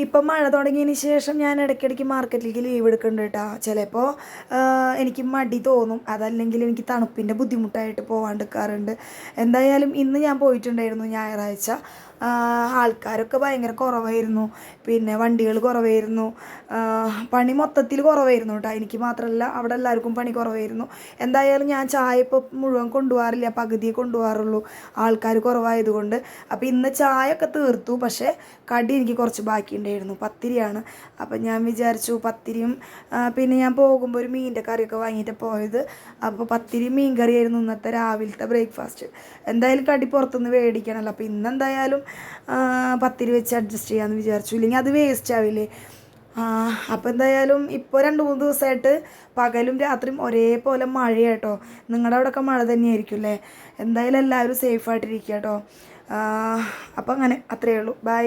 ഇപ്പം മഴ തുടങ്ങിയതിന് ശേഷം ഞാൻ ഇടയ്ക്കിടയ്ക്ക് മാർക്കറ്റിലേക്ക് ലീവ് എടുക്കുന്നുണ്ട് കേട്ടോ. ചിലപ്പോൾ എനിക്ക് മടി തോന്നും, അതല്ലെങ്കിൽ എനിക്ക് തണുപ്പിൻ്റെ ബുദ്ധിമുട്ടായിട്ട് പോകാണ്ടിരിക്കാറുണ്ട്. എന്തായാലും ഇന്ന് ഞാൻ പോയിട്ടുണ്ടായിരുന്നു, ഞായറാഴ്ച. ആൾക്കാരൊക്കെ ഭയങ്കര കുറവായിരുന്നു, പിന്നെ വണ്ടികൾ കുറവായിരുന്നു, പണി മൊത്തത്തിൽ കുറവായിരുന്നു കേട്ടോ. എനിക്ക് മാത്രമല്ല, അവിടെ എല്ലാവർക്കും പണി കുറവായിരുന്നു. എന്തായാലും ഞാൻ ചായ ഇപ്പോൾ മുഴുവൻ കൊണ്ടുപോകാറില്ല, പകുതിയെ കൊണ്ടുപോകാറുള്ളൂ, ആൾക്കാർ കുറവായതുകൊണ്ട്. അപ്പോൾ ഇന്ന് ചായ ഒക്കെ തീർത്തു, പക്ഷേ കടി എനിക്ക് കുറച്ച് ബാക്കിയുണ്ടായിരുന്നു, പത്തിരിയാണ്. അപ്പം ഞാൻ വിചാരിച്ചു പത്തിരിയും, പിന്നെ ഞാൻ പോകുമ്പോൾ ഒരു മീനിൻ്റെ കറിയൊക്കെ വാങ്ങിയിട്ട് പോയത്. അപ്പോൾ പത്തിരിയും മീൻ കറിയായിരുന്നു ഇന്നത്തെ രാവിലത്തെ ബ്രേക്ക്ഫാസ്റ്റ്. എന്തായാലും കടി പുറത്തുനിന്ന് മേടിക്കണമല്ലോ, അപ്പോൾ ഇന്നെന്തായാലും പത്തിരി വെച്ച് അഡ്ജസ്റ്റ് ചെയ്യാമെന്ന് വിചാരിച്ചു, ഇല്ലെങ്കിൽ അത് വേസ്റ്റ് ആവില്ലേ. അപ്പോൾ എന്തായാലും ഇപ്പോൾ 2-3 ദിവസമായിട്ട് പകലും രാത്രിയും ഒരേപോലെ മഴയാട്ടോ. നിങ്ങളുടെ അവിടെയൊക്കെ മഴ തന്നെയായിരിക്കും അല്ലേ. എന്തായാലും എല്ലാവരും സേഫായിട്ടിരിക്കുക കേട്ടോ. അപ്പോൾ അങ്ങനെ അത്രയേ ഉള്ളൂ. ബൈ.